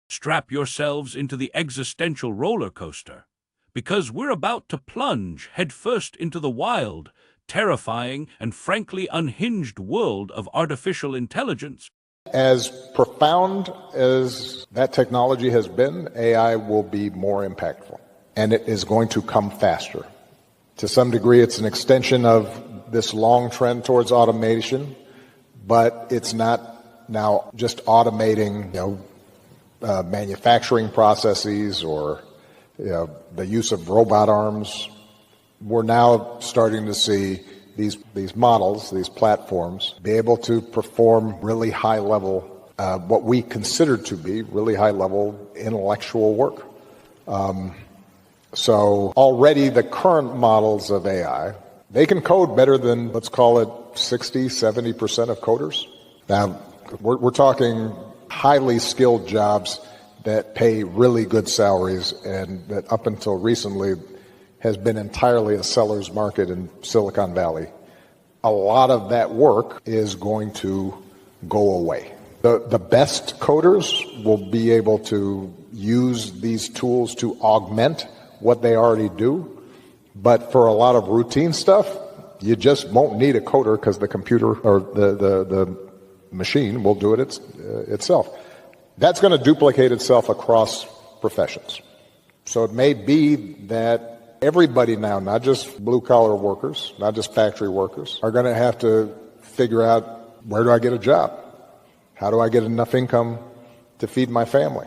Strap yourselves into the existential roller coaster, because we're about to plunge headfirst into the wild, terrifying, and frankly unhinged world of artificial intelligence. As profound as that technology has been, AI will be more impactful, and it is going to come faster. To some degree, it's an extension of this long trend towards automation, but it's not now just automating, manufacturing processes or the use of robot arms. We're now starting to see these models, these platforms, be able to perform really high level, what we consider to be really high level intellectual work. So already the current models of AI, they can code better than, let's call it 60, 70% of coders. Now, we're talking highly skilled jobs that pay really good salaries and that up until recently has been entirely a seller's market in Silicon Valley. A lot of that work is going to go away. The best coders will be able to use these tools to augment what they already do, but for a lot of routine stuff, you just won't need a coder because the computer or the machine will do it itself. That's going to duplicate itself across professions. So it may be that everybody now, not just blue-collar workers, not just factory workers, are going to have to figure out, where do I get a job? How do I get enough income to feed my family?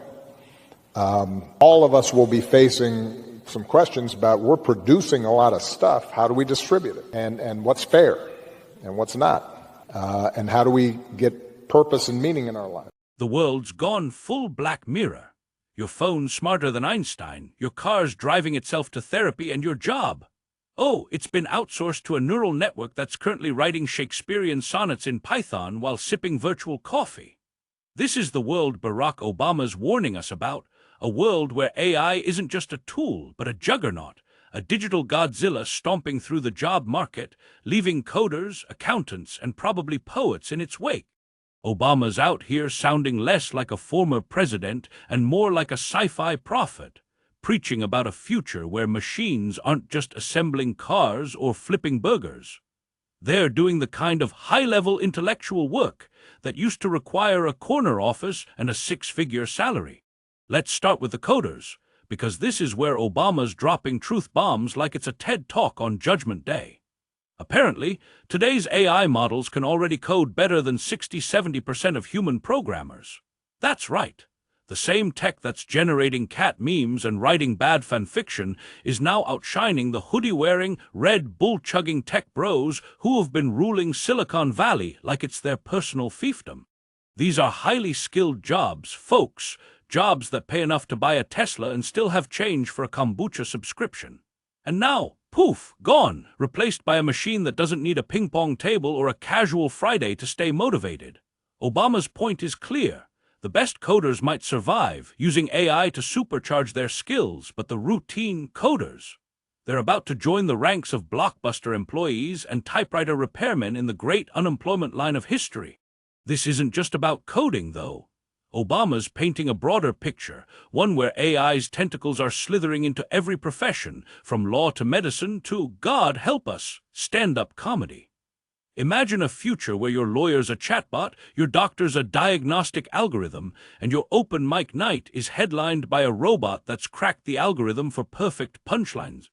All of us will be facing some questions about, we're producing a lot of stuff. How do we distribute it? And what's fair and what's not? And how do we get purpose and meaning in our lives? The world's gone full Black Mirror. Your phone's smarter than Einstein, your car's driving itself to therapy, and your job. Oh, it's been outsourced to a neural network that's currently writing Shakespearean sonnets in Python while sipping virtual coffee. This is the world Barack Obama's warning us about, a world where AI isn't just a tool, but a juggernaut, a digital Godzilla stomping through the job market, leaving coders, accountants, and probably poets in its wake. Obama's out here sounding less like a former president and more like a sci-fi prophet, preaching about a future where machines aren't just assembling cars or flipping burgers. They're doing the kind of high-level intellectual work that used to require a corner office and a six-figure salary. Let's start with the coders, because this is where Obama's dropping truth bombs like it's a TED Talk on Judgment Day. Apparently, today's AI models can already code better than 60–70% of human programmers. That's right. The same tech that's generating cat memes and writing bad fanfiction is now outshining the hoodie-wearing, Red Bull-chugging tech bros who have been ruling Silicon Valley like it's their personal fiefdom. These are highly skilled jobs, folks, jobs that pay enough to buy a Tesla and still have change for a kombucha subscription. And now, poof, gone, replaced by a machine that doesn't need a ping-pong table or a casual Friday to stay motivated. Obama's point is clear. The best coders might survive, using AI to supercharge their skills, but the routine coders, they're about to join the ranks of Blockbuster employees and typewriter repairmen in the great unemployment line of history. This isn't just about coding, though. Obama's painting a broader picture, one where AI's tentacles are slithering into every profession, from law to medicine to, God help us, stand-up comedy. Imagine a future where your lawyer's a chatbot, your doctor's a diagnostic algorithm, and your open mic night is headlined by a robot that's cracked the algorithm for perfect punchlines.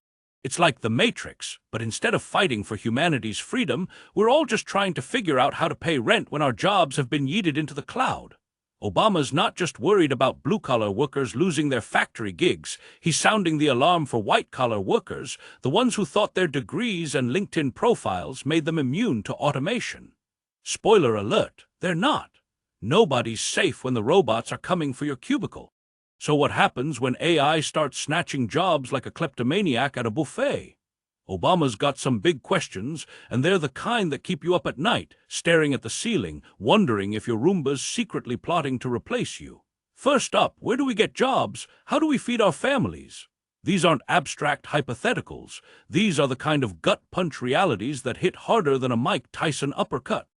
It's like The Matrix, but instead of fighting for humanity's freedom, we're all just trying to figure out how to pay rent when our jobs have been yeeted into the cloud. Obama's not just worried about blue-collar workers losing their factory gigs, he's sounding the alarm for white-collar workers, the ones who thought their degrees and LinkedIn profiles made them immune to automation. Spoiler alert, they're not. Nobody's safe when the robots are coming for your cubicle. So what happens when AI starts snatching jobs like a kleptomaniac at a buffet? Obama's got some big questions, and they're the kind that keep you up at night, staring at the ceiling, wondering if your Roomba's secretly plotting to replace you. First up, where do we get jobs? How do we feed our families? These aren't abstract hypotheticals. These are the kind of gut-punch realities that hit harder than a Mike Tyson uppercut.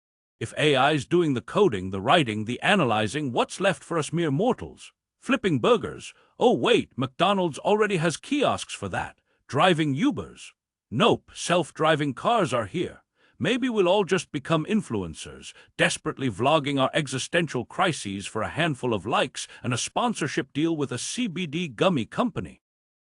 If AI's doing the coding, the writing, the analyzing, what's left for us mere mortals? Flipping burgers. Oh wait, McDonald's already has kiosks for that. Driving Ubers. Nope, self-driving cars are here. Maybe we'll all just become influencers, desperately vlogging our existential crises for a handful of likes and a sponsorship deal with a CBD gummy company.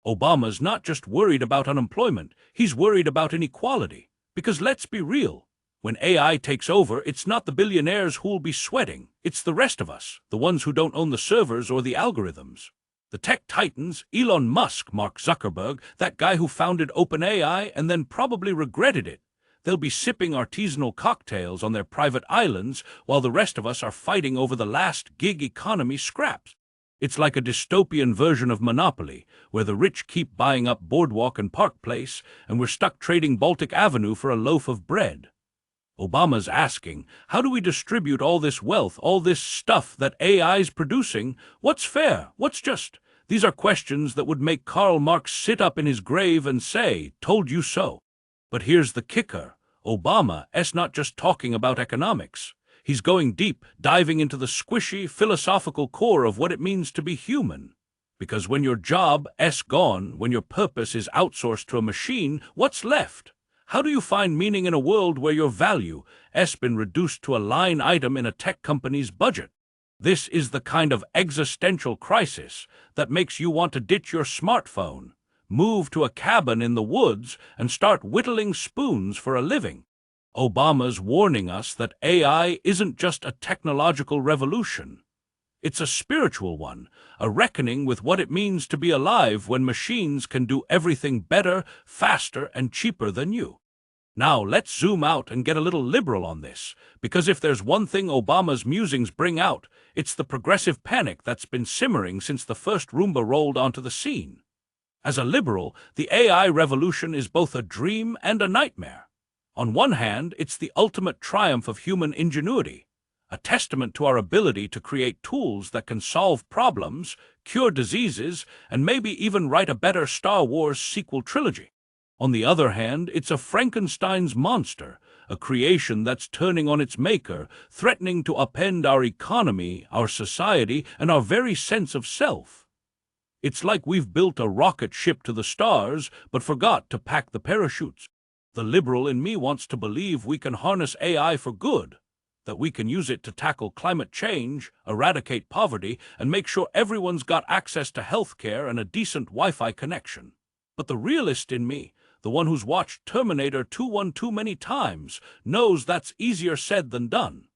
Obama's not just worried about unemployment, he's worried about inequality. Because let's be real, when AI takes over, it's not the billionaires who'll be sweating, it's the rest of us, the ones who don't own the servers or the algorithms. The tech titans, Elon Musk, Mark Zuckerberg, that guy who founded OpenAI and then probably regretted it. They'll be sipping artisanal cocktails on their private islands while the rest of us are fighting over the last gig economy scraps. It's like a dystopian version of Monopoly, where the rich keep buying up Boardwalk and Park Place, and we're stuck trading Baltic Avenue for a loaf of bread. Obama's asking, how do we distribute all this wealth, all this stuff that AI's producing? What's fair? What's just? These are questions that would make Karl Marx sit up in his grave and say, "Told you so." But here's the kicker. Obama's not just talking about economics. He's going deep, diving into the squishy, philosophical core of what it means to be human. Because when your job's gone, when your purpose is outsourced to a machine, what's left? How do you find meaning in a world where your value's been reduced to a line item in a tech company's budget? This is the kind of existential crisis that makes you want to ditch your smartphone, move to a cabin in the woods, and start whittling spoons for a living. Obama's warning us that AI isn't just a technological revolution. It's a spiritual one, a reckoning with what it means to be alive when machines can do everything better, faster, and cheaper than you. Now, let's zoom out and get a little liberal on this, because if there's one thing Obama's musings bring out, it's the progressive panic that's been simmering since the first Roomba rolled onto the scene. As a liberal, the AI revolution is both a dream and a nightmare. On one hand, it's the ultimate triumph of human ingenuity, a testament to our ability to create tools that can solve problems, cure diseases, and maybe even write a better Star Wars sequel trilogy. On the other hand, it's a Frankenstein's monster, a creation that's turning on its maker, threatening to upend our economy, our society, and our very sense of self. It's like we've built a rocket ship to the stars, but forgot to pack the parachutes. The liberal in me wants to believe we can harness AI for good, that we can use it to tackle climate change, eradicate poverty, and make sure everyone's got access to health care and a decent Wi-Fi connection. But the realist in me, the one who's watched Terminator 212 many times, knows that's easier said than done.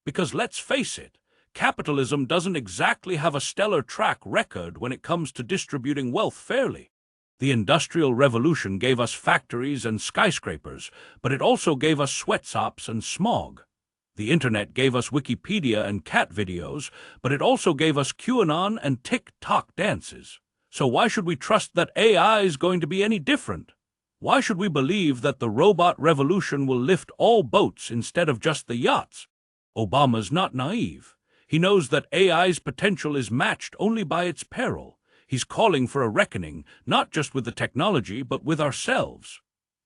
Because let's face it, capitalism doesn't exactly have a stellar track record when it comes to distributing wealth fairly. The Industrial Revolution gave us factories and skyscrapers, but it also gave us sweatshops and smog. The Internet gave us Wikipedia and cat videos, but it also gave us QAnon and TikTok dances. So why should we trust that AI is going to be any different? Why should we believe that the robot revolution will lift all boats instead of just the yachts? Obama's not naive. He knows that AI's potential is matched only by its peril. He's calling for a reckoning, not just with the technology, but with ourselves.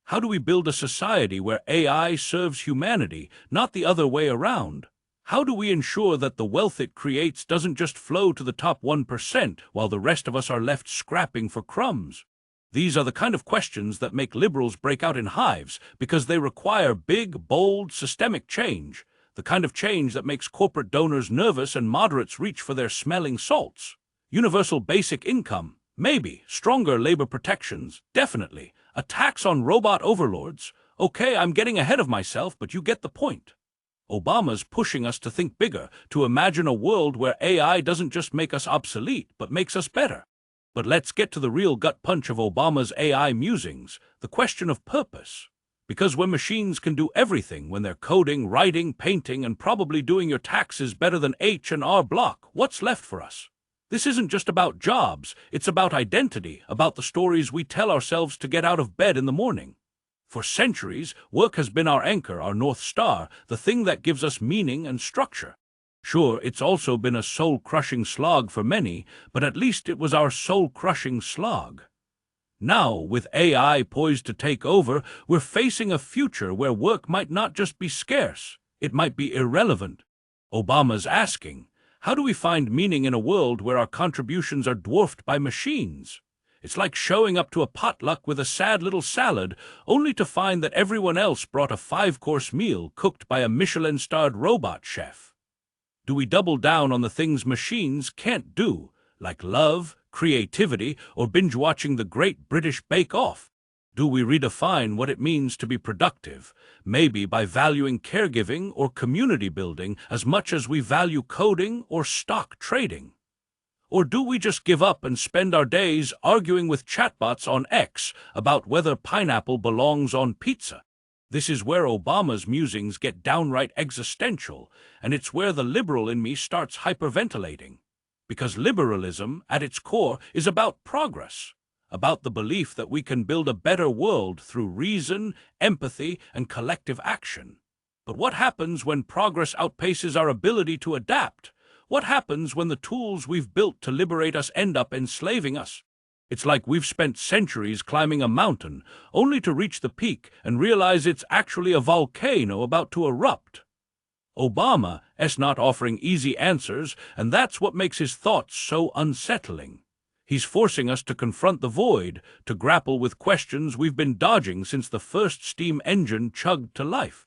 How do we build a society where AI serves humanity, not the other way around? How do we ensure that the wealth it creates doesn't just flow to the top 1% while the rest of us are left scrapping for crumbs? These are the kind of questions that make liberals break out in hives because they require big, bold, systemic change, the kind of change that makes corporate donors nervous and moderates reach for their smelling salts. Universal basic income, maybe. Stronger labor protections, definitely. A tax on robot overlords. Okay, I'm getting ahead of myself, but you get the point. Obama's pushing us to think bigger, to imagine a world where AI doesn't just make us obsolete, but makes us better. But let's get to the real gut punch of Obama's AI musings, the question of purpose. Because when machines can do everything, when they're coding, writing, painting, and probably doing your taxes better than H&R Block, what's left for us? This isn't just about jobs, it's about identity, about the stories we tell ourselves to get out of bed in the morning. For centuries, work has been our anchor, our North Star, the thing that gives us meaning and structure. Sure, it's also been a soul-crushing slog for many, but at least it was our soul-crushing slog. Now, with AI poised to take over, we're facing a future where work might not just be scarce, it might be irrelevant. Obama's asking, How do we find meaning in a world where our contributions are dwarfed by machines? It's like showing up to a potluck with a sad little salad, only to find that everyone else brought a 5-course meal cooked by a Michelin-starred robot chef. Do we double down on the things machines can't do, like love, creativity, or binge-watching the Great British Bake Off? Do we redefine what it means to be productive, maybe by valuing caregiving or community building as much as we value coding or stock trading? Or do we just give up and spend our days arguing with chatbots on X about whether pineapple belongs on pizza? This is where Obama's musings get downright existential, and it's where the liberal in me starts hyperventilating. Because liberalism, at its core, is about progress, about the belief that we can build a better world through reason, empathy, and collective action. But what happens when progress outpaces our ability to adapt? What happens when the tools we've built to liberate us end up enslaving us? It's like we've spent centuries climbing a mountain, only to reach the peak and realize it's actually a volcano about to erupt. Obama is not offering easy answers, and that's what makes his thoughts so unsettling. He's forcing us to confront the void, to grapple with questions we've been dodging since the first steam engine chugged to life.